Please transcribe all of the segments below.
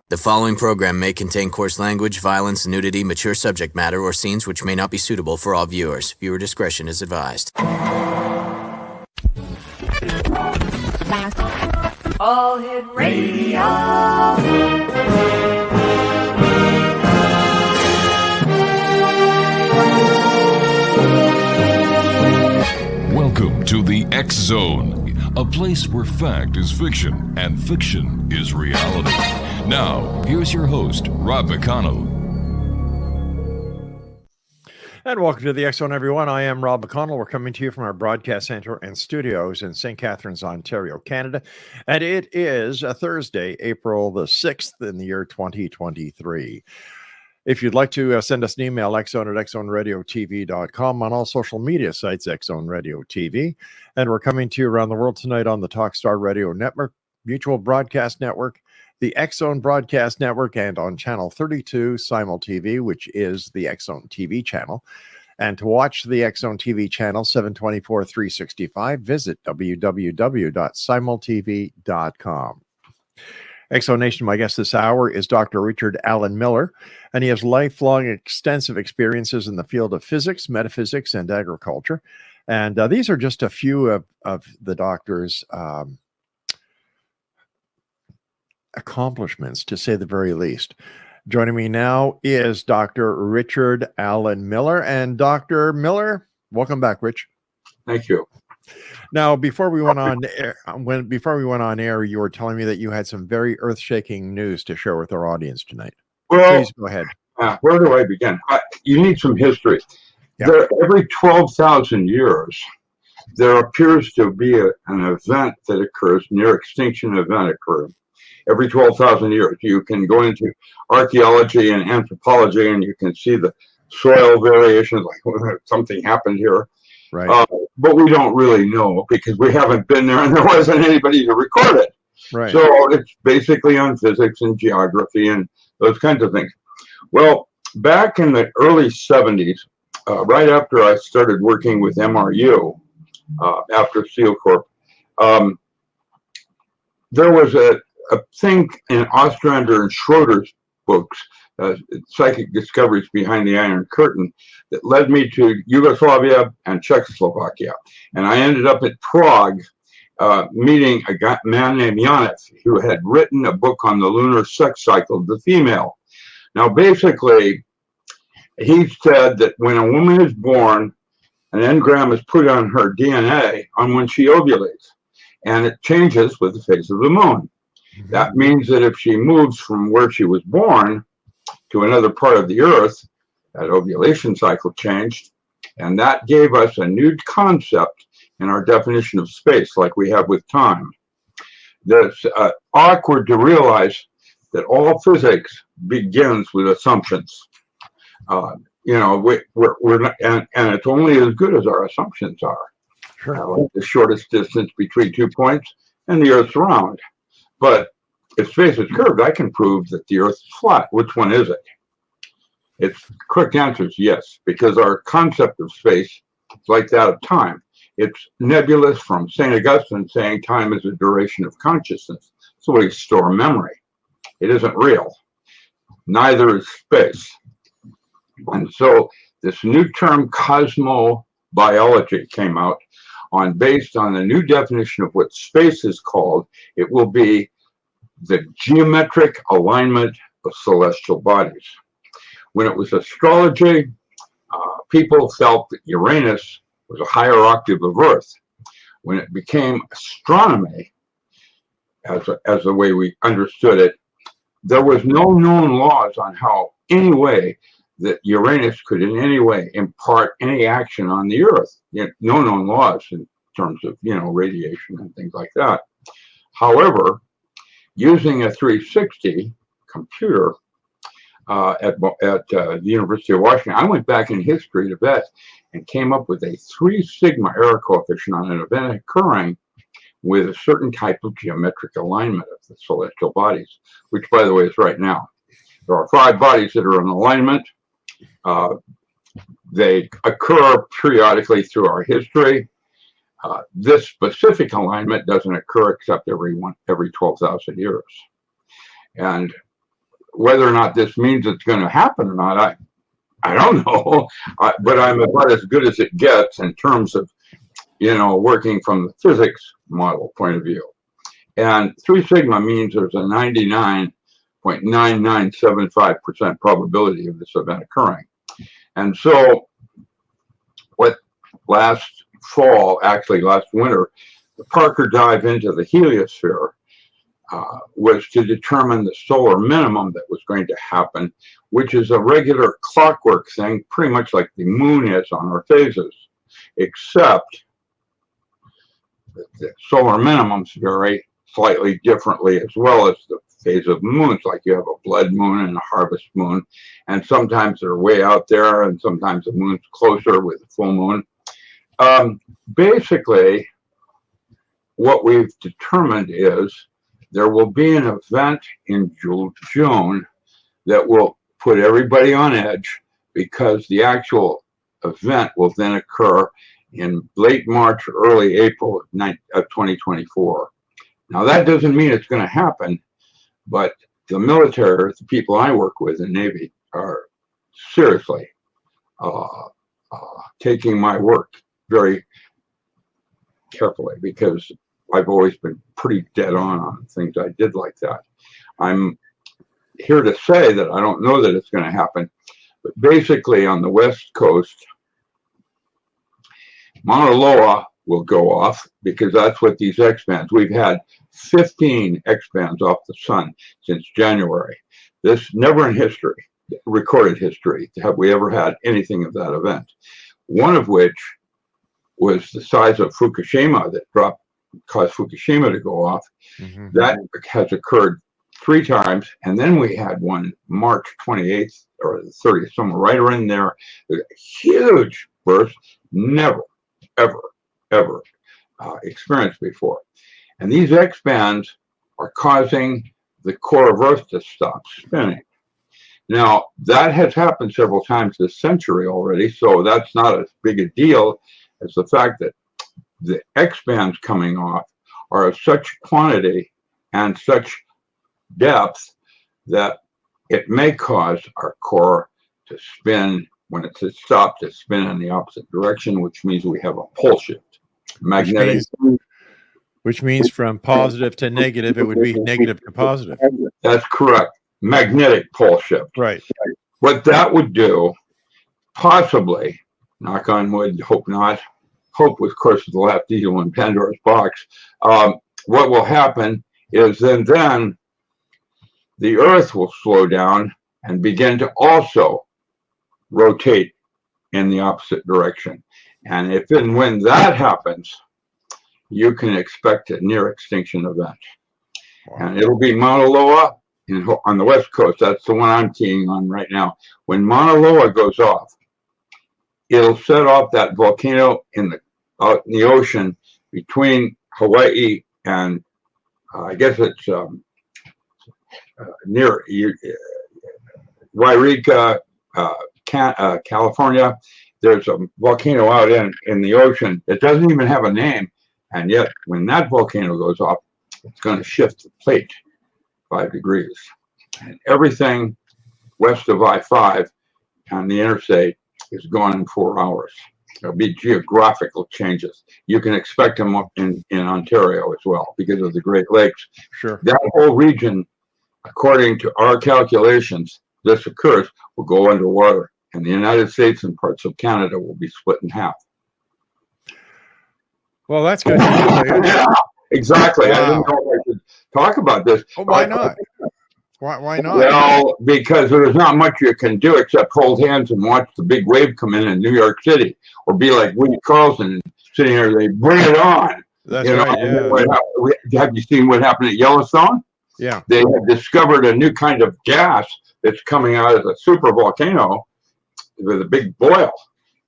The following program may contain coarse language, violence, nudity, mature subject matter, or scenes which may not be suitable for all viewers. Viewer discretion is advised. All Hit Radio. Welcome to the X Zone, a place where fact is fiction and fiction is reality. Now, here's your host, Rob McConnell. And welcome to the X Zone, everyone. I am Rob McConnell. We're coming to you from our broadcast center and studios in St. Catharines, Ontario, Canada. And it is a Thursday, April the 6th in the year 2023. If you'd like to send us an email, xzone@xzoneradiotv.com, on all social media sites, X-Zone Radio TV. And we're coming to you around the world tonight on the Talkstar Radio Network, Mutual Broadcast Network, the X-Zone Broadcast Network, and on Channel 32 Simul TV, which is the X-Zone TV channel. And to watch the X-Zone TV channel 724 365, visit www.simultv.com. X-Zone Nation, my guest this hour is Dr. Richard Alan Miller, and he has lifelong extensive experiences in the field of physics, metaphysics, and agriculture. And these are just a few of the doctor's accomplishments, to say the very least. Joining me now is Dr. Richard Alan Miller. And Dr. Miller, welcome back, Rich. Thank you. Now, before we went on air, you were telling me that you had some very earth-shaking news to share with our audience tonight. Well, please go ahead. Where do I begin? You need some history. Yeah. Every 12,000 years, there appears to be an event that occurs, near extinction event occurs. Every 12,000 years, you can go into archaeology and anthropology, and you can see the soil variations, like something happened here. Right. But we don't really know because we haven't been there and there wasn't anybody to record it. Right. So it's basically on physics and geography and those kinds of things. Well, back in the early 70s, right after I started working with MRU, after SEAL Corp, there was a thing in Ostrander and Schroeder's books, Psychic Discoveries Behind the Iron Curtain, that led me to Yugoslavia and Czechoslovakia. And I ended up at Prague meeting a man named Embryonic, who had written a book on the lunar sex cycle of the female. Now, basically, he said that when a woman is born, an engram is put on her DNA on when she ovulates, and it changes with the phase of the moon. Mm-hmm. That means that if she moves from where she was born to another part of the earth, that ovulation cycle changed, and that gave us a new concept in our definition of space, like we have with time. That's awkward to realize that all physics begins with assumptions. We're not, and it's only as good as our assumptions are. Sure. Like the shortest distance between 2 points and the Earth's round. But if space is curved, I can prove that the Earth is flat. Which one is it? Its quick answer is yes, because our concept of space is like that of time. It's nebulous from St. Augustine saying time is a duration of consciousness. So we store memory. It isn't real. Neither is space. And so this new term cosmobiology came out based on the new definition of what space is called. It will be the geometric alignment of celestial bodies. When it was astrology, people felt that Uranus was a higher octave of Earth. When it became astronomy, as the way we understood it, there was no known laws on how any way that Uranus could in any way impart any action on the Earth. No known laws in terms of, radiation and things like that. However, using a 360 computer at the University of Washington, I went back in history to vet and came up with a 3 sigma error coefficient on an event occurring with a certain type of geometric alignment of the celestial bodies, which, by the way, is right now. There are 5 bodies that are in alignment. They occur periodically through our history. This specific alignment doesn't occur except every 12,000 years. And whether or not this means it's going to happen or not, I don't know. But I'm about as good as it gets in terms of, working from the physics model point of view. And 3 sigma means there's a 99.9975% probability of this event occurring. And so last winter, the Parker dive into the heliosphere was to determine the solar minimum that was going to happen, which is a regular clockwork thing, pretty much like the moon is on our phases, except that the solar minimums vary slightly differently, as well as the phase of moons. Like you have a blood moon and a harvest moon, and sometimes they're way out there, and sometimes the moon's closer with a full moon. Basically, what we've determined is there will be an event in June that will put everybody on edge, because the actual event will then occur in late March or early April of 2024. Now, that doesn't mean it's going to happen, but the military, the people I work with in Navy, are seriously taking my work very carefully, because I've always been pretty dead on things I did like that. I'm here to say that I don't know that it's going to happen, but basically on the West Coast, Mauna Loa will go off, because that's what these X-bands, we've had 15 X-bands off the sun since January. This never in history, recorded history, have we ever had anything of that event. One of which was the size of Fukushima that caused Fukushima to go off. Mm-hmm. That has occurred 3 times. And then we had one March 28th or the 30th, somewhere right around there. A huge burst, never, ever experienced before. And these X-bands are causing the core of Earth to stop spinning. Now, that has happened several times this century already, so that's not as big a deal as the fact that the X-bands coming off are of such quantity and such depth that it may cause our core to spin, when it's stopped, to spin in the opposite direction, which means we have a pole shift. Magnetic. Which means from positive to negative, it would be negative to positive. That's correct. Magnetic pole shift. Right. What that would do, possibly, knock on wood, hope not. Hope, of course, is the last evil in Pandora's box. What will happen is then the Earth will slow down and begin to also rotate in the opposite direction. And if and when that happens, you can expect a near extinction event. Wow. And it'll be Mauna Loa on the West Coast. That's the one I'm keying on right now. When Mauna Loa goes off, it'll set off that volcano out in the ocean between Hawaii and I guess it's near Wairika, California. There's a volcano out in the ocean that doesn't even have a name, and yet when that volcano goes off, it's going to shift the plate 5 degrees, and everything west of I-5 and the interstate is gone in 4 hours. There'll be geographical changes. You can expect them up in Ontario as well because of the Great Lakes. Sure. That whole region, according to our calculations, this occurs, will go underwater, and the United States and parts of Canada will be split in half. Well, that's good. Yeah, exactly. Wow. I didn't know if I should talk about this. Oh, why not? Why not? Well, because there's not much you can do except hold hands and watch the big wave come in New York City, or be like Woody Carlson sitting there. They bring it on. That's right. Yeah. Have you seen what happened at Yellowstone? Yeah. They have discovered a new kind of gas that's coming out of a super volcano with a big boil.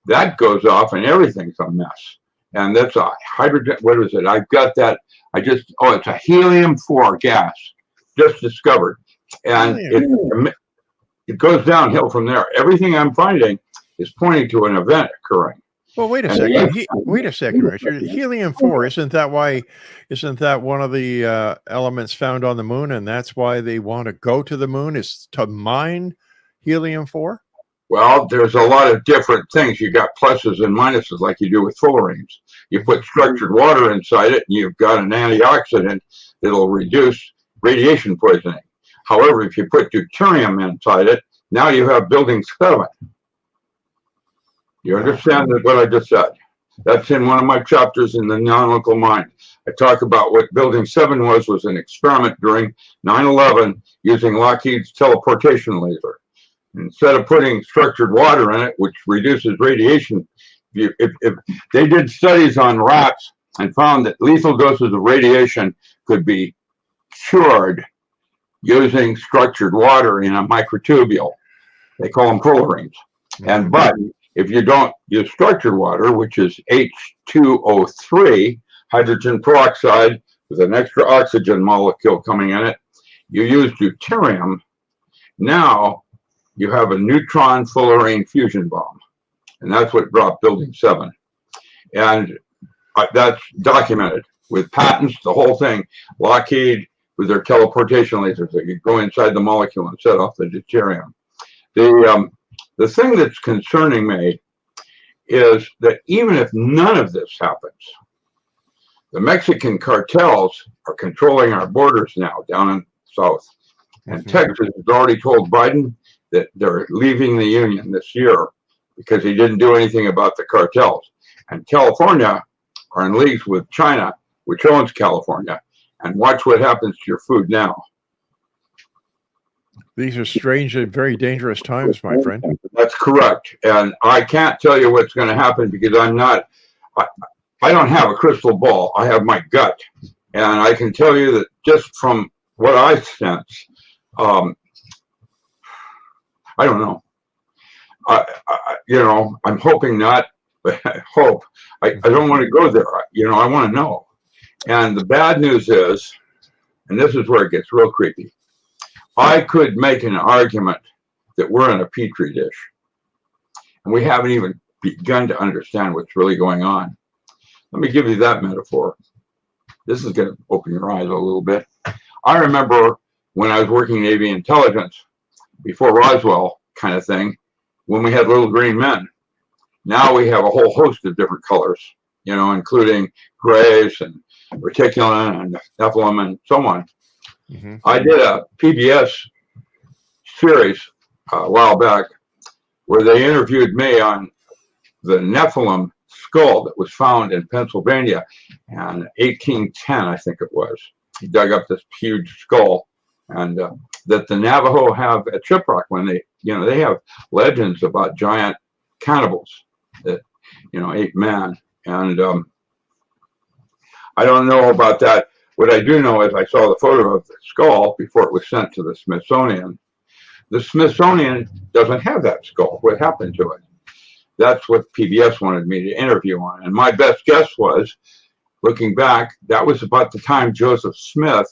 That goes off and everything's a mess. And that's a hydrogen. What is it? I've got that. It's a helium-4 gas just discovered. And it goes downhill from there. Everything I'm finding is pointing to an event occurring. Well, wait a And second. Wait a second, Richard. Helium-4, isn't that one of the elements found on the moon, and that's why they want to go to the moon, is to mine helium-4? Well, there's a lot of different things. You got pluses and minuses like you do with fullerenes. You put structured water inside it, and you've got an antioxidant that'll reduce radiation poisoning. However, if you put deuterium inside it, now you have building 7. You understand what I just said? That's in one of my chapters in the non-local mind. I talk about what building 7 was an experiment during 9/11 using Lockheed's teleportation laser. Instead of putting structured water in it, which reduces radiation, if they did studies on rats and found that lethal doses of radiation could be cured using structured water in a microtubule. They call them fullerenes. But if you don't use structured water, which is H2O3, hydrogen peroxide with an extra oxygen molecule coming in it, you use deuterium. Now you have a neutron fullerene fusion bomb. And that's what dropped building 7. And that's documented with patents, the whole thing. Lockheed with their teleportation lasers that could go inside the molecule and set off the deuterium. The thing that's concerning me is that even if none of this happens, the Mexican cartels are controlling our borders now down in the south. And Texas has already told Biden that they're leaving the union this year because he didn't do anything about the cartels. And California are in leagues with China, which owns California. And watch what happens to your food now. These are strange and very dangerous times, my friend. That's correct. And I can't tell you what's going to happen because I don't have a crystal ball. I have my gut. And I can tell you that just from what I sense, I don't know. I'm hoping not, but I hope. I don't want to go there. I want to know. And the bad news is, and this is where it gets real creepy, I could make an argument that we're in a petri dish. And we haven't even begun to understand what's really going on. Let me give you that metaphor. This is going to open your eyes a little bit. I remember when I was working in Navy intelligence, before Roswell kind of thing, when we had little green men. Now we have a whole host of different colors, including grays and reticulin and Nephilim and so on. I did a PBS series a while back where they interviewed me on the Nephilim skull that was found in Pennsylvania in 1810, I think it was. He dug up this huge skull, and that the Navajo have at Shiprock when they have legends about giant cannibals that ate man. And I don't know about that. What I do know is I saw the photo of the skull before it was sent to the Smithsonian. The Smithsonian doesn't have that skull. What happened to it? That's what PBS wanted me to interview on. And my best guess was, looking back, that was about the time Joseph Smith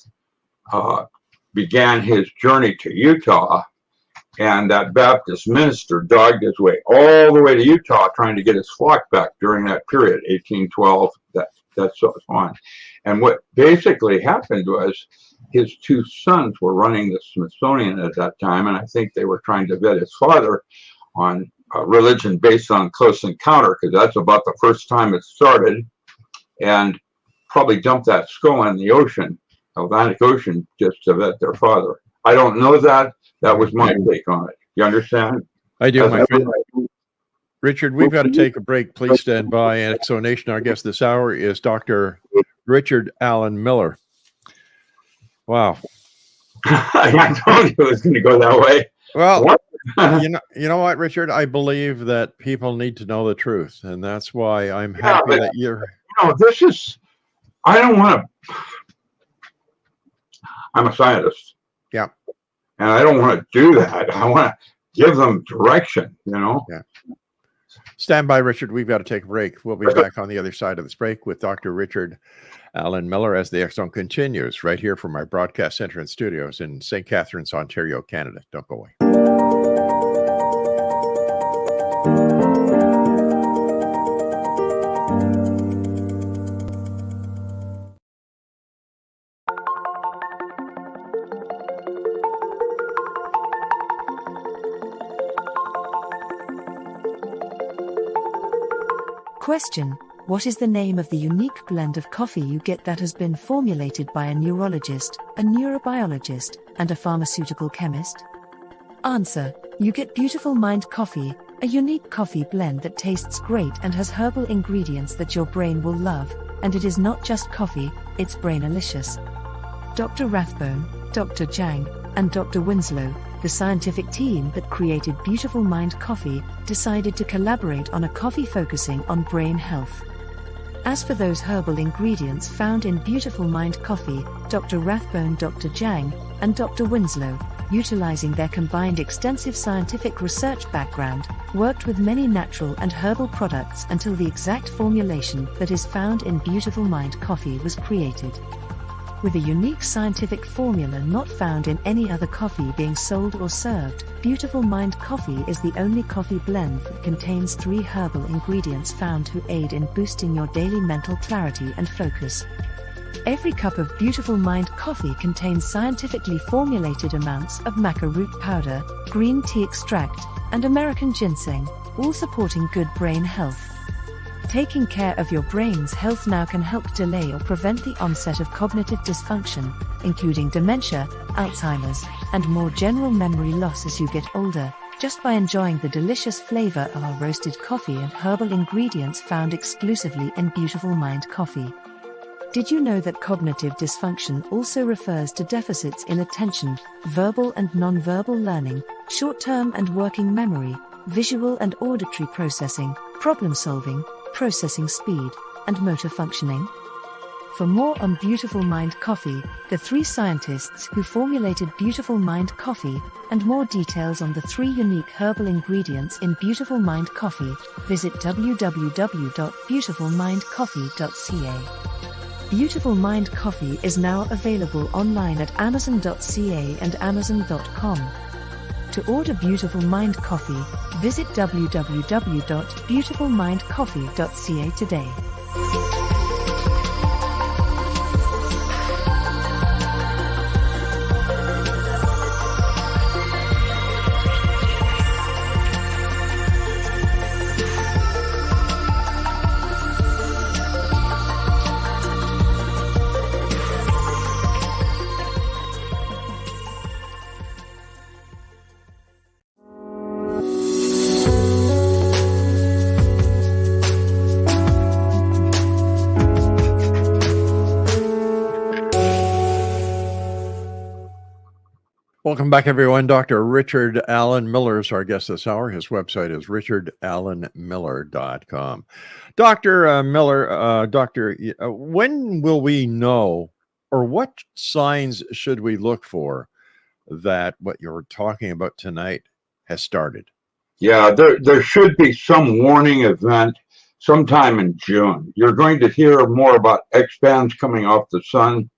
began his journey to Utah. And that Baptist minister dogged his way all the way to Utah trying to get his flock back during that period, 1812, that's so on. And what basically happened was his 2 sons were running the Smithsonian at that time, and I think they were trying to vet his father on religion based on close encounter, because that's about the first time it started, and probably dumped that skull in the ocean, Atlantic Ocean, just to vet their father. I don't know that. That was my take on it. You understand? I do, my friend. Richard, we've got to take a break. Please stand by. Exonation, our guest this hour is Dr. Richard Alan Miller. Wow. I told you it was going to go that way. Well, you know what, Richard? I believe that people need to know the truth, and that's why I'm happy that you're... this is... I don't want to... I'm a scientist. Yeah. And I don't want to do that. I want to give them direction, Yeah. Stand by, Richard. We've got to take a break. We'll be back on the other side of this break with Dr. Richard Alan Miller as the X-Zone continues right here from our broadcast center and studios in St. Catharines, Ontario, Canada. Don't go away. Question: what is the name of the unique blend of coffee you get that has been formulated by a neurologist, a neurobiologist, and a pharmaceutical chemist? Answer: you get Beautiful Mind Coffee, a unique coffee blend that tastes great and has herbal ingredients that your brain will love, and it is not just coffee, it's brainalicious. Dr. Rathbone, Dr. Jang, and Dr. Winslow, the scientific team that created Beautiful Mind Coffee, decided to collaborate on a coffee focusing on brain health. As for those herbal ingredients found in Beautiful Mind Coffee, Dr. Rathbone, Dr. Jang, and Dr. Winslow, utilizing their combined extensive scientific research background, worked with many natural and herbal products until the exact formulation that is found in Beautiful Mind Coffee was created. With a unique scientific formula not found in any other coffee being sold or served, Beautiful Mind Coffee is the only coffee blend that contains 3 herbal ingredients found to aid in boosting your daily mental clarity and focus. Every cup of Beautiful Mind Coffee contains scientifically formulated amounts of maca root powder, green tea extract, and American ginseng, all supporting good brain health. Taking care of your brain's health now can help delay or prevent the onset of cognitive dysfunction, including dementia, Alzheimer's, and more general memory loss as you get older, just by enjoying the delicious flavor of our roasted coffee and herbal ingredients found exclusively in Beautiful Mind Coffee. Did you know that cognitive dysfunction also refers to deficits in attention, verbal and non-verbal learning, short-term and working memory, visual and auditory processing, problem-solving, processing speed, and motor functioning? For more on Beautiful Mind Coffee, the 3 scientists who formulated Beautiful Mind Coffee, and more details on the 3 unique herbal ingredients in Beautiful Mind Coffee, visit www.beautifulmindcoffee.ca. Beautiful Mind Coffee is now available online at amazon.ca and amazon.com. To order Beautiful Mind Coffee, visit www.beautifulmindcoffee.ca today. Welcome back, everyone. Dr. Richard Allen Miller is our guest this hour. His website is richardallenmiller.com. Dr. Miller, when will we know, or what signs should we look for that what you're talking about tonight has started? Yeah, there should be some warning event sometime in June. You're going to hear more about X-bands coming off the sun.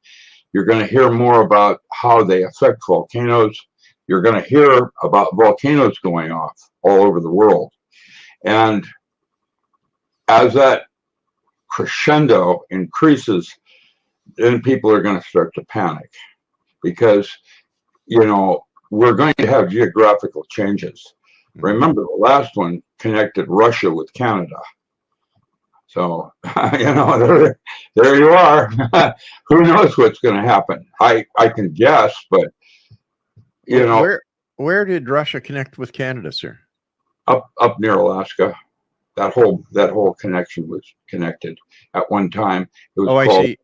You're going to hear more about how they affect volcanoes. You're going to hear about volcanoes going off all over the world. And as that crescendo increases, then people are going to start to panic because, we're going to have geographical changes. Remember, the last one connected Russia with Canada. So, there you are. Who knows what's going to happen? I can guess, but, Where did Russia connect with Canada, sir? Up near Alaska. That whole connection was connected at one time. It was I see.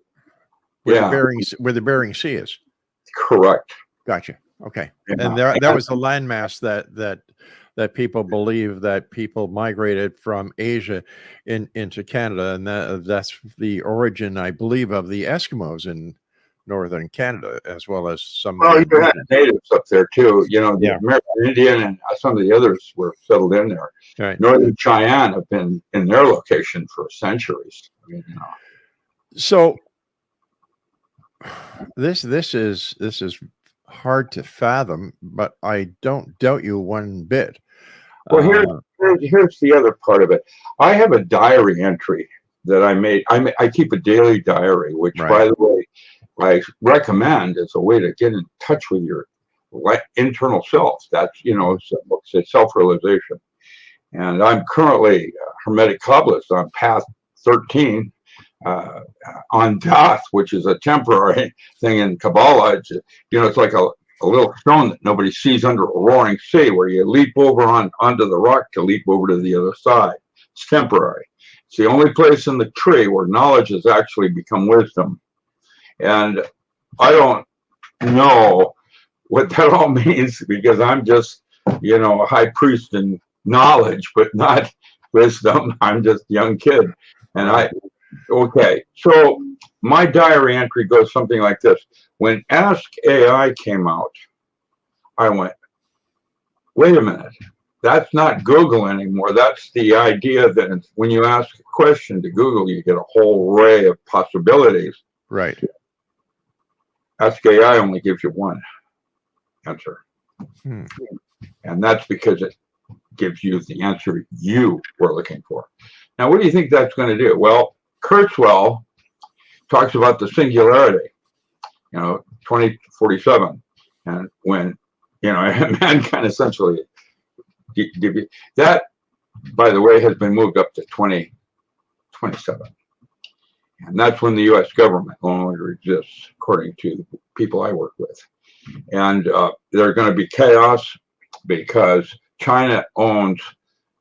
Where the Bering Sea is. Correct. Gotcha. Okay. Yeah. And that was the landmass that people believe that people migrated from Asia into Canada, and that's the origin, I believe, of the Eskimos in northern Canada, as well as some. Well, you had natives up there too. The American Indian and some of the others were settled in there. Right. Northern Cheyenne have been in their location for centuries. So this is hard to fathom, but I don't doubt you one bit. Well, here's the other part of it. I have a diary entry that I made. I keep a daily diary, which, by the way, I recommend as a way to get in touch with your internal self. That's, it's self-realization. And I'm currently a Hermetic Kabbalist on path 13 on Dath, which is a temporary thing in Kabbalah. It's, it's like a little stone that nobody sees under a roaring sea, where you leap over onto the rock to leap over to the other side. It's temporary. It's the only place in the tree where knowledge has actually become wisdom. And I don't know what that all means, because I'm just, a high priest in knowledge, but not wisdom. I'm just a young kid. And okay, so my diary entry goes something like this. When Ask AI came out, I went, wait a minute, that's not Google anymore. That's the idea that when you ask a question to Google, you get a whole array of possibilities. Right. Ask AI only gives you one answer. And that's because it gives you the answer you were looking for. Now, what do you think that's going to do? Well, Kurzweil talks about the singularity, 2047. And when, mankind essentially, that, by the way, has been moved up to 2027. And that's when the U.S. government no longer exists, according to the people I work with. And there's going to be chaos because China owns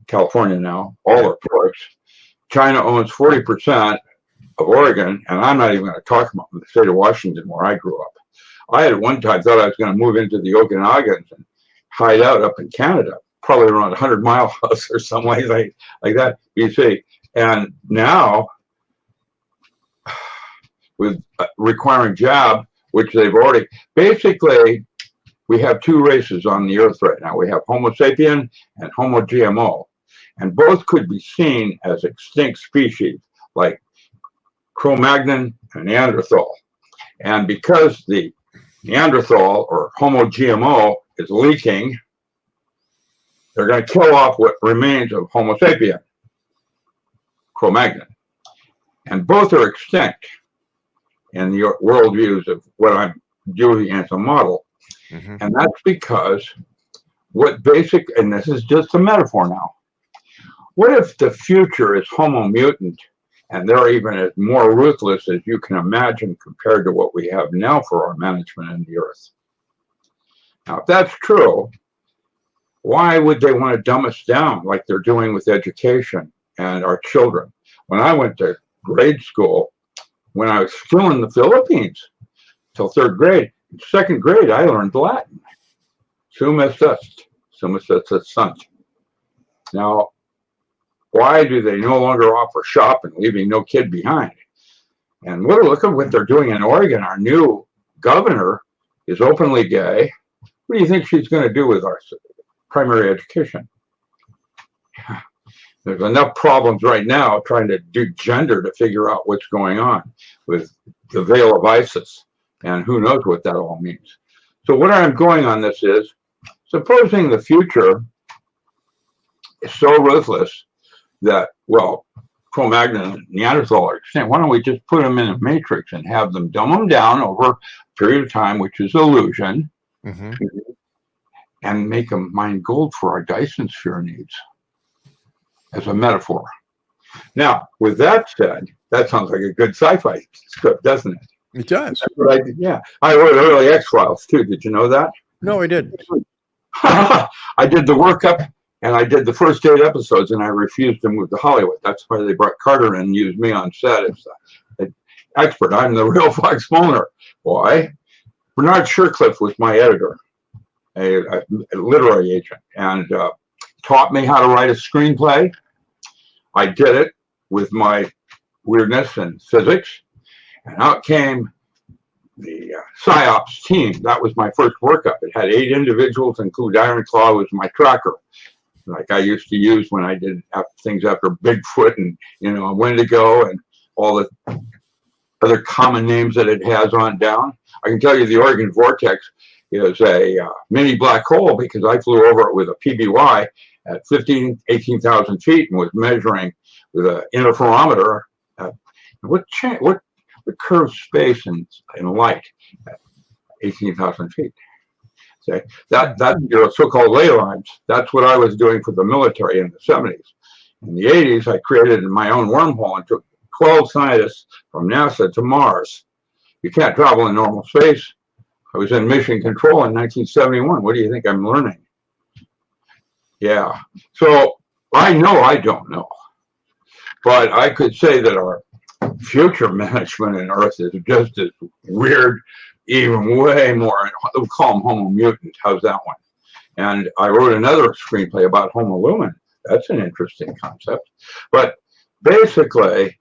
California now, all our parts. China owns 40% of Oregon, and I'm not even going to talk about the state of Washington where I grew up. I had at one time thought I was going to move into the Okanagans and hide out up in Canada, probably around 100 Mile House or some way like that, BC. And now, with requiring jab, which they've already, basically, we have two races on the earth right now. We have Homo sapien and Homo GMO, and both could be seen as extinct species, like Cro-Magnon and Neanderthal. And because the Neanderthal or Homo GMO is leaking, they're going to kill off what remains of Homo sapien, Cro-Magnon. And both are extinct in the worldviews of what I'm doing as a model. And that's because and this is just a metaphor now, what if the future is Homo mutant and they're even as more ruthless as you can imagine compared to what we have now for our management in the earth? Now, if that's true, why would they want to dumb us down like they're doing with education and our children? When I went to grade school, when I was still in the Philippines till third grade, in second grade, I learned Latin. Summa sunt. Now, why do they no longer offer shopping, leaving no kid behind? And look at what they're doing in Oregon. Our new governor is openly gay. What do you think she's going to do with our primary education? There's enough problems right now trying to do gender to figure out what's going on with the veil of ISIS. And who knows what that all means. So what I'm going on this is, supposing the future is so ruthless that, well, Cro-Magnon and Neanderthal are extinct, why don't we just put them in a matrix and have them dumb them down over a period of time, which is illusion, and make them mine gold for our Dyson sphere needs, as a metaphor. Now, with that said, that sounds like a good sci-fi script, doesn't it? It does. That's what I did, yeah. I wrote early X-Files too. Did you know that? No, I didn't. I did the workup and I did the first 8 episodes and I refused to move to Hollywood. That's why they brought Carter in and used me on set as an expert. I'm the real Fox Mulder. Why? Bernard Shercliffe was my editor, a literary agent, and taught me how to write a screenplay. I did it with my weirdness and physics. And out came the PsyOps team. That was my first workup. It had 8 individuals, including Iron Claw was my tracker, like I used to use when I did things after Bigfoot and Wendigo and all the other common names that it has on down. I can tell you the Oregon Vortex is a mini black hole because I flew over it with a PBY at 18,000 feet and was measuring with an interferometer. What curved space and light at 18,000 feet. Okay, that so-called ley lines. That's what I was doing for the military in the 70s. In the 80s, I created my own wormhole and took 12 scientists from NASA to Mars. You can't travel in normal space. I was in mission control in 1971. What do you think I'm learning? Yeah. So I know I don't know. But I could say that our future management in Earth is just as weird, even way more. We'll call them Homo mutant. How's that one? And I wrote another screenplay about Homo lumen. That's an interesting concept. But basically,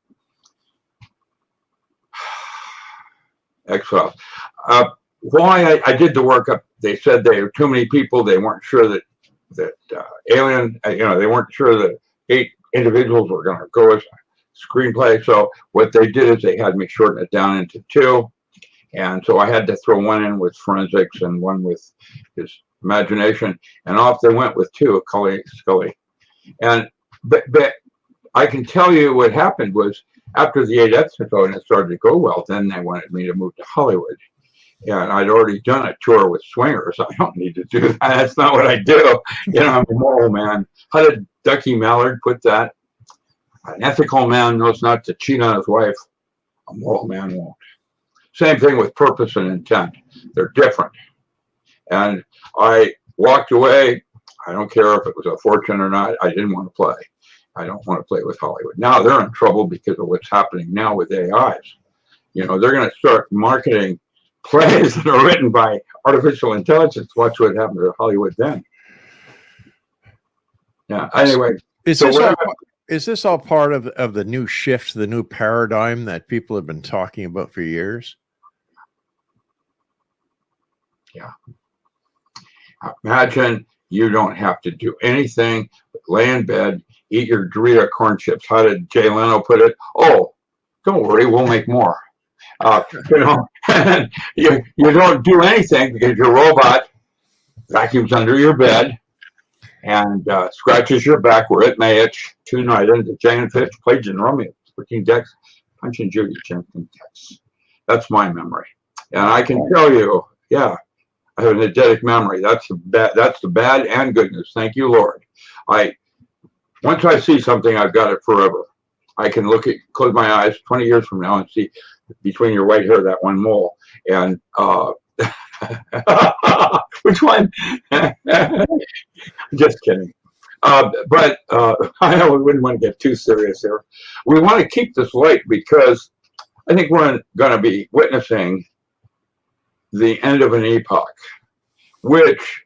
X-Files. Why I did the workup, they said there were too many people. They weren't sure that alien, they weren't sure that 8 individuals were going to go as a screenplay. So what they did is they had me shorten it down into 2. And so I had to throw one in with forensics and one with his imagination. And off they went with 2, Scully. And but I can tell you what happened was after the 8 episode and it started to go well, then they wanted me to move to Hollywood. And I'd already done a tour with swingers. I don't need to do that. That's not what I do. I'm a moral man. How did Ducky Mallard put that? An ethical man knows not to cheat on his wife. A moral man won't. Same thing with purpose and intent. They're different. And I walked away. I don't care if it was a fortune or not. I didn't want to play. I don't want to play with Hollywood. Now they're in trouble because of what's happening now with AIs. They're going to start marketing plays that are written by artificial intelligence. Watch what happens to Hollywood then. Yeah. Anyway, is this all part of the new shift, the new paradigm that people have been talking about for years? Yeah. Imagine you don't have to do anything but lay in bed, eat your Dorito corn chips. How did Jay Leno put it? Oh, don't worry, we'll make more. You don't do anything because your robot vacuums under your bed and scratches your back where it may itch. Tonight, the Jane Fish played in Romeo, 14 decks, Punch and Judy, champion decks. That's my memory. And I can tell you, yeah, I have an eidetic memory. That's the bad and good news. Thank you, Lord. Once I see something, I've got it forever. I can close my eyes 20 years from now and see between your white hair that one mole. And which one? Just kidding. But I know we wouldn't want to get too serious here. We want to keep this light because I think we're going to be witnessing the end of an epoch, which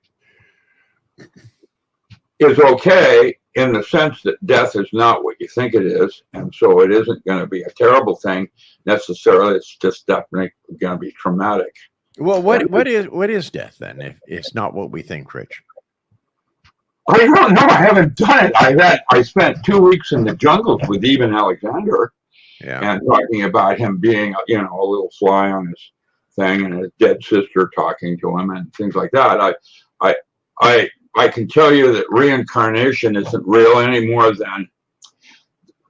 is okay in the sense that death is not what you think it is, and so it isn't going to be a terrible thing necessarily. It's just definitely going to be traumatic. Well, what is death then? If it's not what we think, Rich. I don't know. I haven't done it. I spent 2 weeks in the jungles with Eben Alexander, and talking about him being, a little fly on his thing, and his dead sister talking to him, and things like that. I can tell you that reincarnation isn't real any more than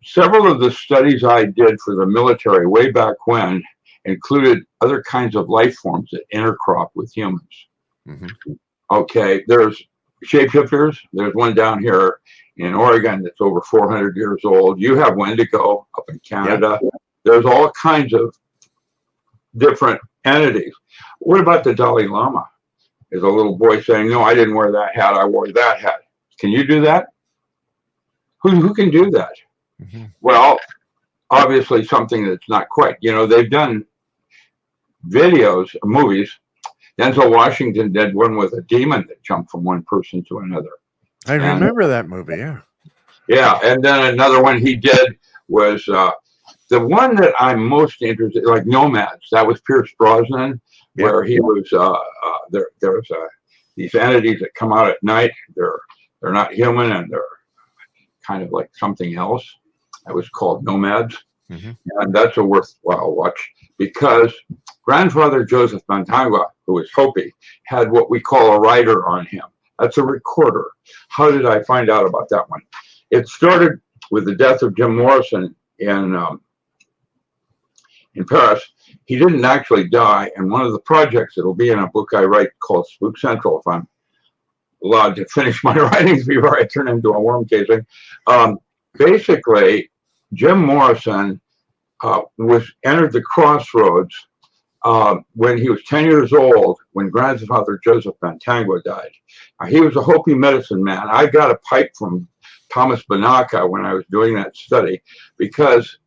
several of the studies I did for the military way back when included other kinds of life forms that intercrop with humans. Mm-hmm. Okay, there's shapeshifters. There's one down here in Oregon that's over 400 years old. You have Wendigo up in Canada. Yeah. There's all kinds of different entities. What about the Dalai Lama? Is a little boy saying, no, I didn't wear that hat, I wore that hat. Can you do that? Who can do that? Mm-hmm. Well, obviously something that's not quite. They've done videos, movies. Denzel Washington did one with a demon that jumped from one person to another. I remember that movie, yeah. Yeah, and then another one he did was the one that I'm most interested in, like Nomads. That was Pierce Brosnan. Where he was, there's these entities that come out at night. They're not human and they're kind of like something else. That was called Nomads, and that's a worthwhile watch because grandfather Joseph Montagua, who was Hopi, had what we call a rider on him. That's a recorder. How did I find out about that one? It started with the death of Jim Morrison in in Paris. He didn't actually die, and one of the projects that'll be in a book I write called Spook Central, if I'm allowed to finish my writings before I turn into a worm casing. Basically, Jim Morrison entered the crossroads when he was 10 years old, when grandfather Joseph Montangua died. He was a Hopi medicine man. I got a pipe from Thomas Banaka when I was doing that study, because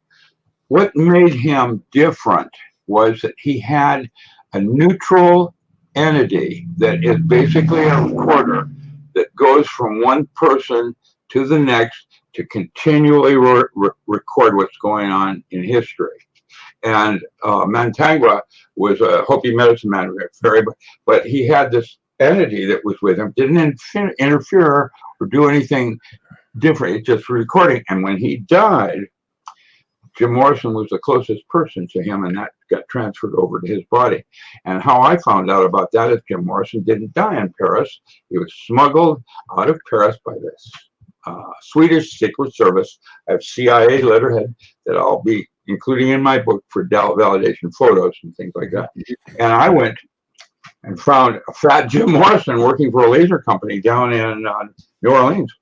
what made him different was that he had a neutral entity that is basically a recorder that goes from one person to the next to continually record what's going on in history. And Montangua was a Hopi medicine man, but he had this entity that was with him, didn't interfere or do anything different, it's just recording. And when he died, Jim Morrison was the closest person to him, and that got transferred over to his body. And how I found out about that is Jim Morrison didn't die in Paris. He was smuggled out of Paris by this Swedish Secret Service. I have CIA letterhead that I'll be including in my book for validation photos and things like that. And I went and found a fat Jim Morrison working for a laser company down in New Orleans.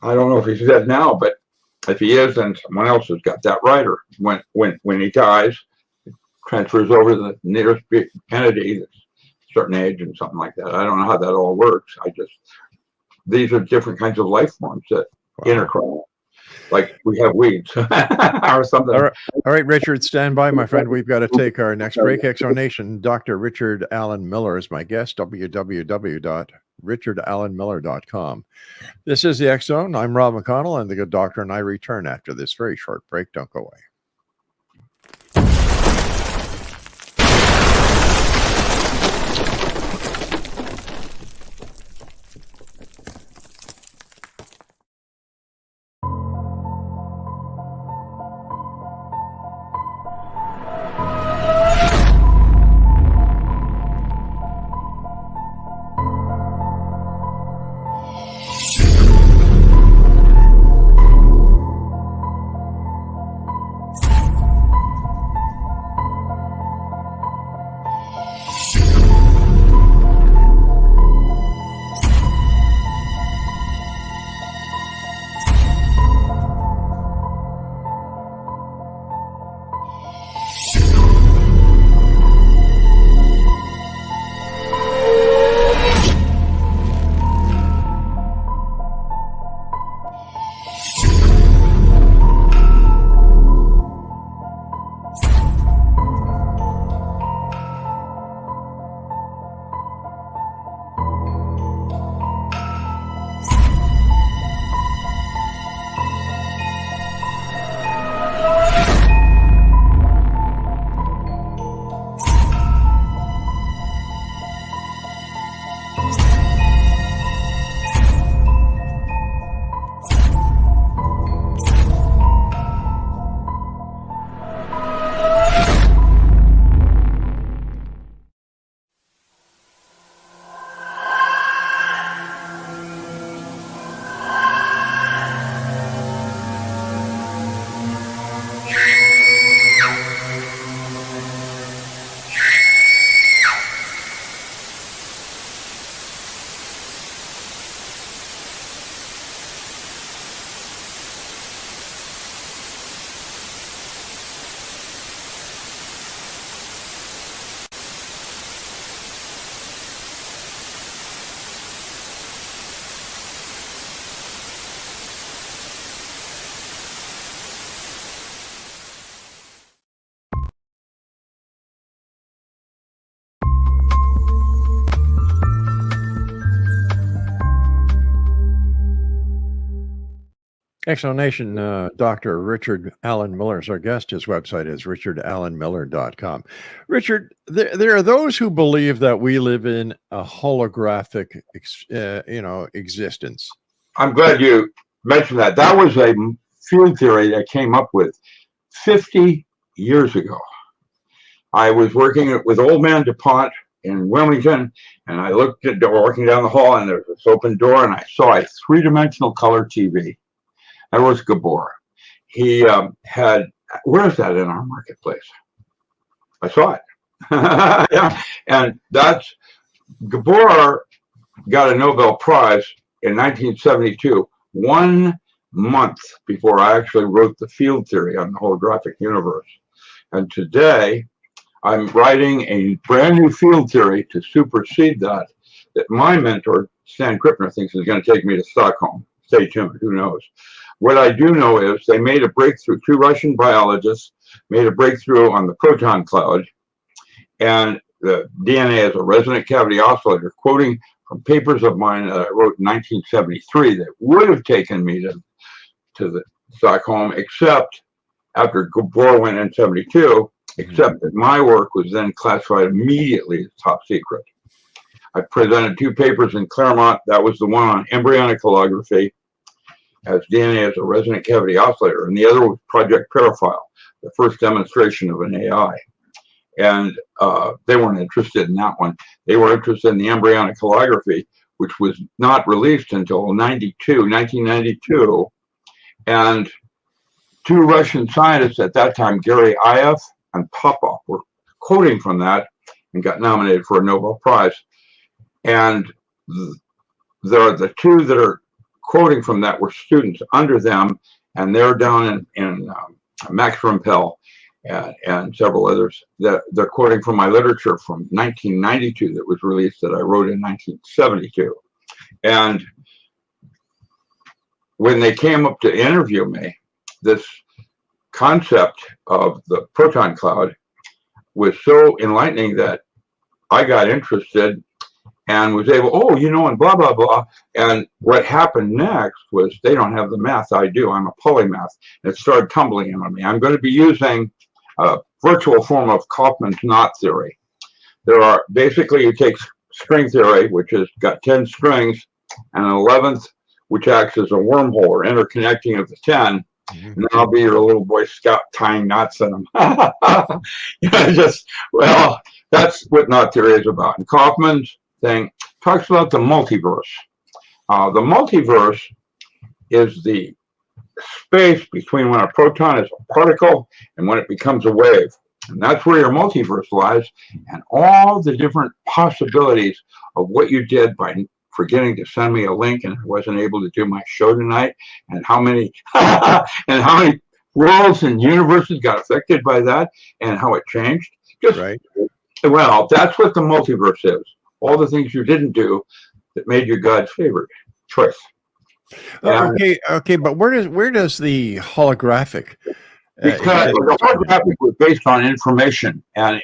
I don't know if he's dead now, but if he is, then someone else has got that writer. When he dies, it transfers over to the nearest entity that's a certain age and something like that. I don't know how that all works. These are different kinds of life forms that intercross. Like we have weeds or something. All right, Richard, stand by, my friend. We've got to take our next break. Exonation. Dr. Richard Alan Miller is my guest. www.richardallenmiller.com. This is the X Zone. I'm Rob McConnell, and the good doctor and I return after this very short break. Don't go away. Explanation, Dr. Richard Alan Miller is our guest. His website is richardallenmiller.com. Richard, there are those who believe that we live in a holographic, existence. I'm glad you mentioned that. That was a field theory that I came up with 50 years ago. I was working with old man DuPont in Wilmington, and I looked at walking down the hall, and there's this open door, and I saw a three-dimensional color TV. That was Gabor. He had where's that in our marketplace? I saw it. Yeah. And that's, Gabor got a Nobel Prize in 1972, 1 month before I actually wrote the field theory on the holographic universe. And today, I'm writing a brand new field theory to supersede that my mentor, Stan Krippner, thinks is going to take me to Stockholm. Stay tuned, who knows? What I do know is they made a breakthrough, 2 Russian biologists made a breakthrough on the proton cloud, and the DNA as a resonant cavity oscillator, quoting from papers of mine that I wrote in 1973 that would have taken me to the Stockholm, except after Gabor went in 72, except that my work was then classified immediately as top secret. I presented 2 papers in Claremont. That was the one on embryonic holography as DNA as a resonant cavity oscillator, and the other was Project Paraphile, the first demonstration of an AI. And they weren't interested in that one. They were interested in the embryonic holography, which was not released until 1992. And 2 Russian scientists at that time, Gary Iev and Popov, were quoting from that and got nominated for a Nobel Prize. And there are the 2 that are quoting from that were students under them, and they're down in Max Rumpel and several others. They're quoting from my literature from 1992 that was released that I wrote in 1972. And when they came up to interview me, this concept of the proton cloud was so enlightening that I got interested and was able, and blah, blah, blah. And what happened next was they don't have the math I do. I'm a polymath. And it started tumbling in on me. I'm going to be using a virtual form of Kaufman's knot theory. There are, basically, you take string theory, which has got 10 strings, and an 11th, which acts as a wormhole or interconnecting of the 10. And then I'll be your little Boy Scout tying knots in them. That's what knot theory is about. And Kaufman's thing talks about the multiverse. The multiverse is the space between when a proton is a particle and when it becomes a wave. And that's where your multiverse lies, and all the different possibilities of what you did by forgetting to send me a link and I wasn't able to do my show tonight, and how many worlds and universes got affected by that, and how it changed. Right. Well, that's what the multiverse is. All the things you didn't do that made you God's favorite choice. Okay, but where does the holographic? Because the holographic was based on information, and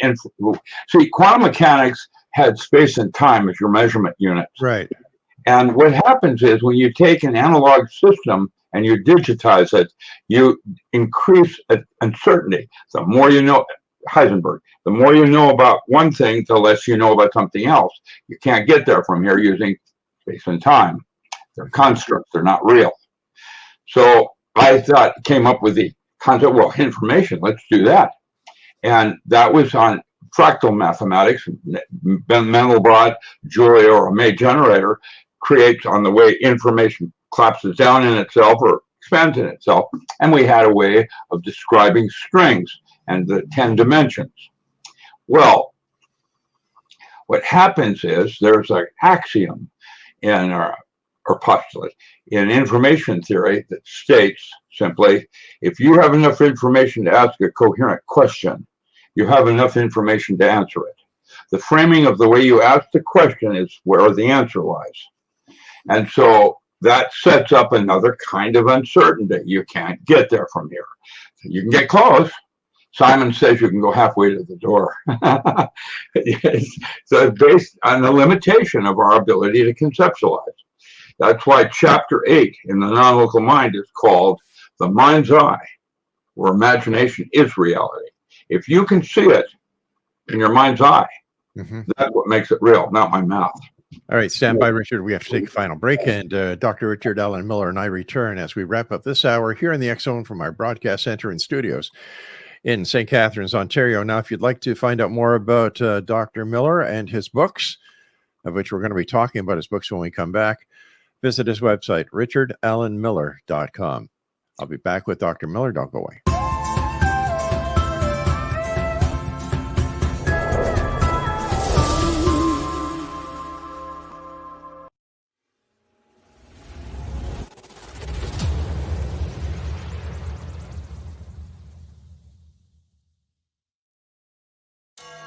see, quantum mechanics had space and time as your measurement units. Right. And what happens is when you take an analog system and you digitize it, you increase uncertainty. The more you know, Heisenberg, the more you know about one thing, the less you know about something else. You can't get there from here using space and time. They're constructs, they're not real. So I came up with the concept, well, information, let's do that. And that was on fractal mathematics. Mendelbrot, Julia, or a May generator creates on the way information collapses down in itself or expands in itself. And we had a way of describing strings and the 10 dimensions. Well, what happens is there's an axiom in our postulate in information theory that states simply, if you have enough information to ask a coherent question, you have enough information to answer it. The framing of the way you ask the question is where the answer lies. And so that sets up another kind of uncertainty. You can't get there from here. You can get close. Simon says you can go halfway to the door. So it's based on the limitation of our ability to conceptualize. That's why chapter 8 in the non-local mind is called the mind's eye, where imagination is reality. If you can see it in your mind's eye, that's what makes it real, not my mouth. All right, stand by, Richard. We have to take a final break, and Dr. Richard Allen Miller and I return as we wrap up this hour here in the X-Zone from our broadcast center and studios in St. Catharines, Ontario. Now, if you'd like to find out more about Dr. Miller and his books, of which we're going to be talking about his books when we come back, visit his website, richardallenmiller.com. I'll be back with Dr. Miller. Don't go away.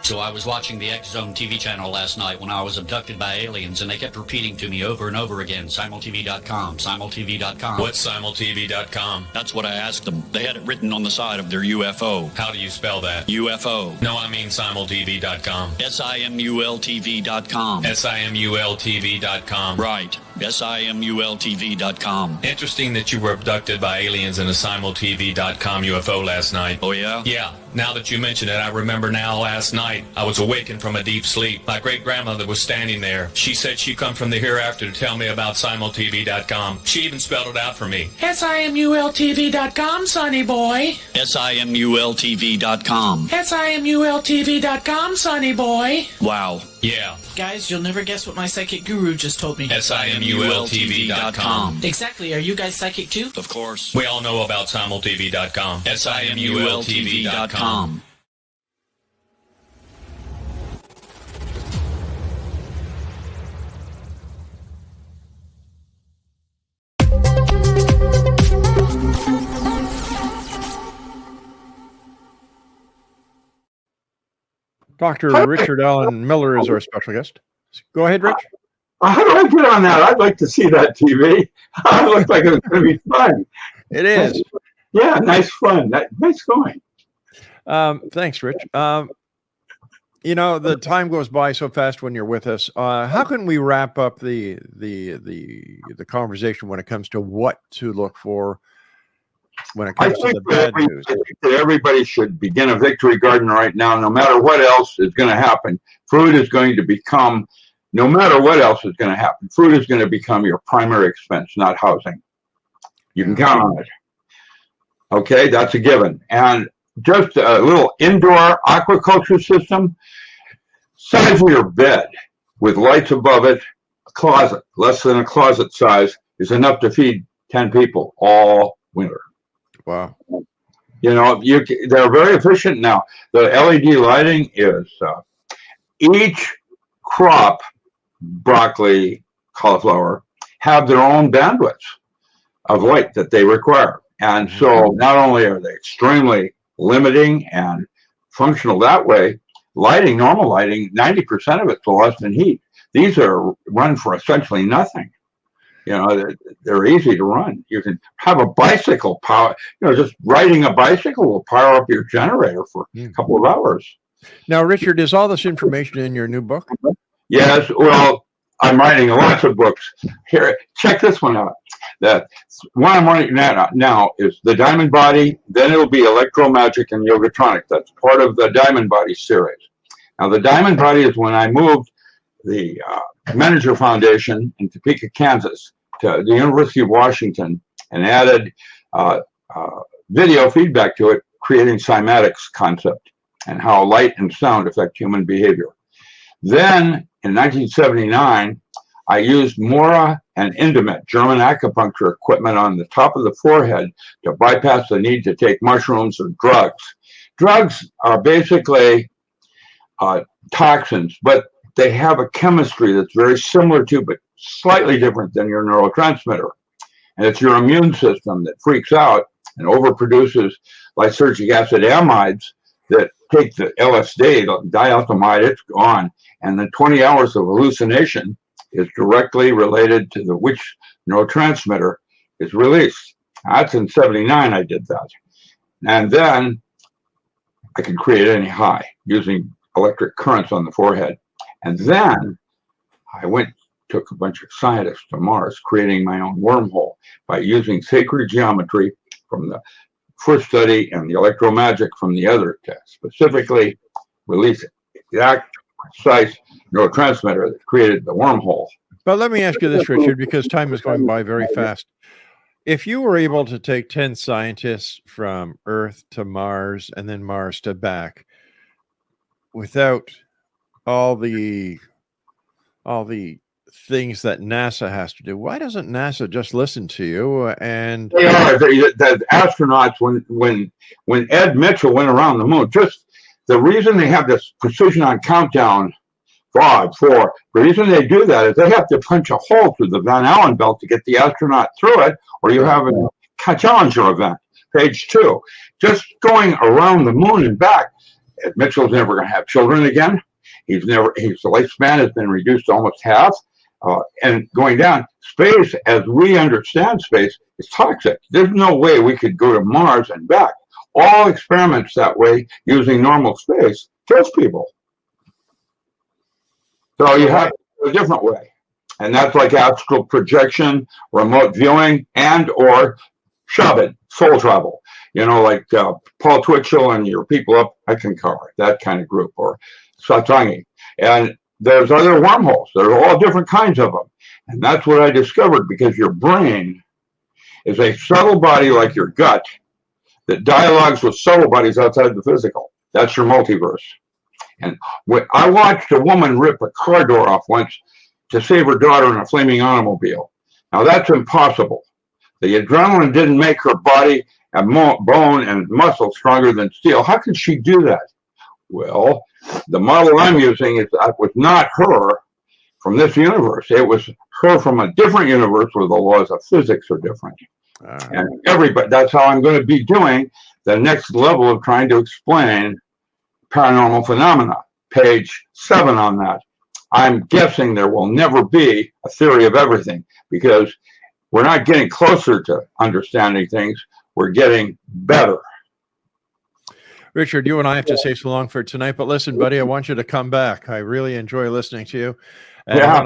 So I was watching the X-Zone TV channel last night when I was abducted by aliens, and they kept repeating to me over and over again, simultv.com, simultv.com. What's simultv.com? That's what I asked them. They had it written on the side of their UFO. How do you spell that? UFO. No, I mean simultv.com. simultv.com. simultv.com. Right. simultv.com. Interesting that you were abducted by aliens in a simultv.com UFO last night. Oh, yeah? Yeah. Now that you mention it, I remember now last night I was awakened from a deep sleep. My great-grandmother was standing there. She said she come from the hereafter to tell me about simultv.com. She even spelled it out for me. simultv.com, sonny boy. simultv.com. simultv.com, sonny boy. Wow. Yeah. Guys, you'll never guess what my psychic guru just told me. simultv.com. Exactly. Are you guys psychic too? Of course. We all know about simultv.com. simultv.com. Dr. Richard Allen Miller is our special guest. Go ahead, Rich. How do I get on that? I'd like to see that TV. It looks like it's going to be fun. It is. Yeah, nice fun. Nice going. Thanks, Rich. You know, the time goes by so fast when you're with us. How can we wrap up the conversation when it comes to what to look for when it comes to the bad news? I think that everybody should begin a victory garden right now, no matter what else is going to happen. Food is going to become, no matter what else is going to happen, food is going to become your primary expense, not housing. You can count on it. Okay, that's a given. And just a little indoor aquaculture system, size of your bed with lights above it, a closet, less than a closet size, is enough to feed 10 people all winter. Wow. You know, they're very efficient now. The LED lighting is each crop, broccoli, cauliflower, have their own bandwidth of light that they require. And so not only are they extremely limiting and functional that way, lighting, normal lighting, 90% of it's fluorescent heat. These are run for essentially nothing. You know, they're easy to run. You can have a bicycle power, you know, just riding a bicycle will power up your generator for a couple of hours. Now, Richard, is all this information in your new book? Yes. Well, I'm writing lots of books. Here, check this one out. That one I'm writing now is the Diamond Body. Then it'll be Electromagic and Yogatronic. That's part of the Diamond Body series. Now, the Diamond Body is when I moved the Manager Foundation in Topeka, Kansas, to the University of Washington, and added video feedback to it, creating cymatics concept and how light and sound affect human behavior. Then, in 1979, I used Mora and Intimate German acupuncture equipment on the top of the forehead to bypass the need to take mushrooms or drugs. Drugs are basically toxins, but they have a chemistry that's very similar to, but slightly different than your neurotransmitter. And it's your immune system that freaks out and overproduces lysergic acid amides that take the LSD, dialthomide, it's gone. And the 20 hours of hallucination is directly related to which neurotransmitter is released. That's in 79 I did that. And then I could create any high using electric currents on the forehead. And then I took a bunch of scientists to Mars, creating my own wormhole by using sacred geometry from the first study and the electromagic from the other to specifically release exact, precise neurotransmitter that created the wormhole. But let me ask you this, Richard, because time is going by very fast. If you were able to take 10 scientists from Earth to Mars and then Mars to back without all the things that NASA has to do, why doesn't NASA just listen to you? And they are the astronauts when Ed Mitchell went around the moon, just the reason they have this precision on countdown 5, 4, the reason they do that is they have to punch a hole through the Van Allen belt to get the astronaut through it, or you have a Challenger event. Page 2, just going around the moon and back, Mitchell's never going to have children again. His lifespan has been reduced to almost half. And going down, space, as we understand space, is toxic. There's no way we could go to Mars and back. All experiments that way, using normal space, kills people. So you have to go a different way. And that's like astral projection, remote viewing, and or shabad, soul travel. You know, like Paul Twitchell and your people up Ekankar, that kind of group, or Satangi. And there's other wormholes. There's all different kinds of them. And that's what I discovered, because your brain is a subtle body like your gut that dialogues with subtle bodies outside the physical. That's your multiverse. And I watched a woman rip a car door off once to save her daughter in a flaming automobile. Now that's impossible. The adrenaline didn't make her body and bone and muscle stronger than steel. How could she do that? Well, the model I'm using was not her from this universe. It was her from a different universe where the laws of physics are different. And everybody, that's how I'm going to be doing the next level of trying to explain paranormal phenomena. Page 7 on that. I'm guessing there will never be a theory of everything, because we're not getting closer to understanding things. We're getting better. Richard, you and I have to say so long for tonight, but listen, buddy, I want you to come back. I really enjoy listening to you. And I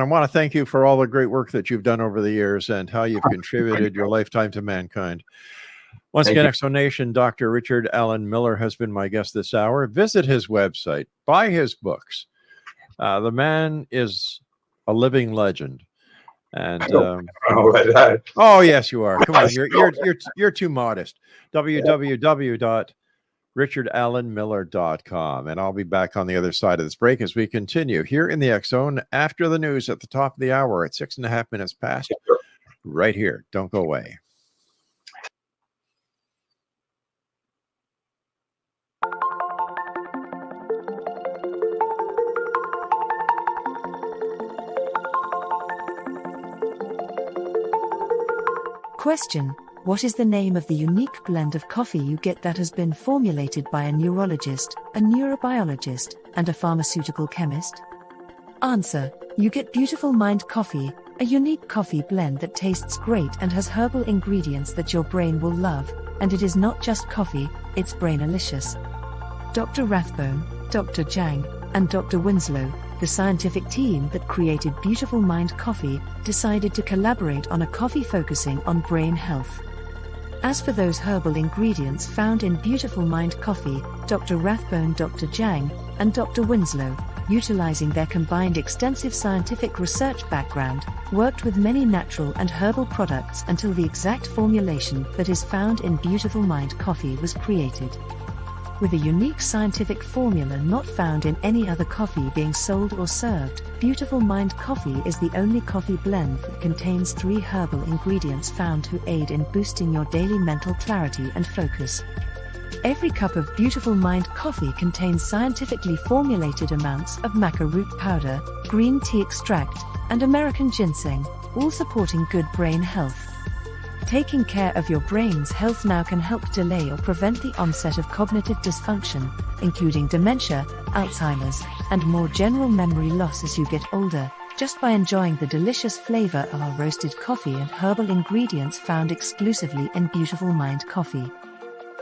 want to thank you for all the great work that you've done over the years and how you've contributed your lifetime to mankind. Once again, Exonation, Dr. Richard Allen Miller has been my guest this hour. Visit his website, buy his books. The man is a living legend. And oh yes, you are. Come on, you're too modest. www.richardallenmiller.com. And I'll be back on the other side of this break as we continue here in the X Zone after the news at the top of the hour at 6.5 minutes past. Right here. Don't go away. Question: what is the name of the unique blend of coffee you get that has been formulated by a neurologist, a neurobiologist, and a pharmaceutical chemist? Answer: you get Beautiful Mind Coffee, a unique coffee blend that tastes great and has herbal ingredients that your brain will love, and it is not just coffee, it's brainalicious. Dr. Rathbone, Dr. Jang, and Dr. Winslow, the scientific team that created Beautiful Mind Coffee, decided to collaborate on a coffee focusing on brain health. As for those herbal ingredients found in Beautiful Mind Coffee, Dr. Rathbone, Dr. Jang, and Dr. Winslow, utilizing their combined extensive scientific research background, worked with many natural and herbal products until the exact formulation that is found in Beautiful Mind Coffee was created. With a unique scientific formula not found in any other coffee being sold or served, Beautiful Mind Coffee is the only coffee blend that contains 3 herbal ingredients found to aid in boosting your daily mental clarity and focus. Every cup of Beautiful Mind Coffee contains scientifically formulated amounts of maca root powder, green tea extract, and American ginseng, all supporting good brain health. Taking care of your brain's health now can help delay or prevent the onset of cognitive dysfunction, including dementia, Alzheimer's, and more general memory loss as you get older, just by enjoying the delicious flavor of our roasted coffee and herbal ingredients found exclusively in Beautiful Mind Coffee.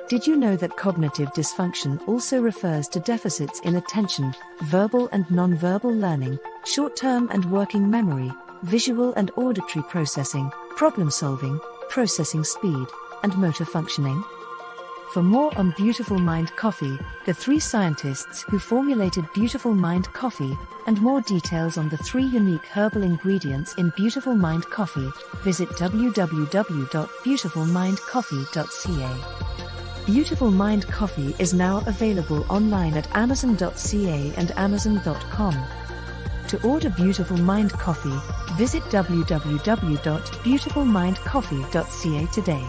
Did you know that cognitive dysfunction also refers to deficits in attention, verbal and non-verbal learning, short-term and working memory, visual and auditory processing, problem-solving, processing speed, and motor functioning? For more on Beautiful Mind Coffee, the 3 scientists who formulated Beautiful Mind Coffee, and more details on the 3 unique herbal ingredients in Beautiful Mind Coffee, visit www.beautifulmindcoffee.ca. Beautiful Mind Coffee is now available online at amazon.ca and amazon.com. To order Beautiful Mind Coffee, visit www.beautifulmindcoffee.ca today.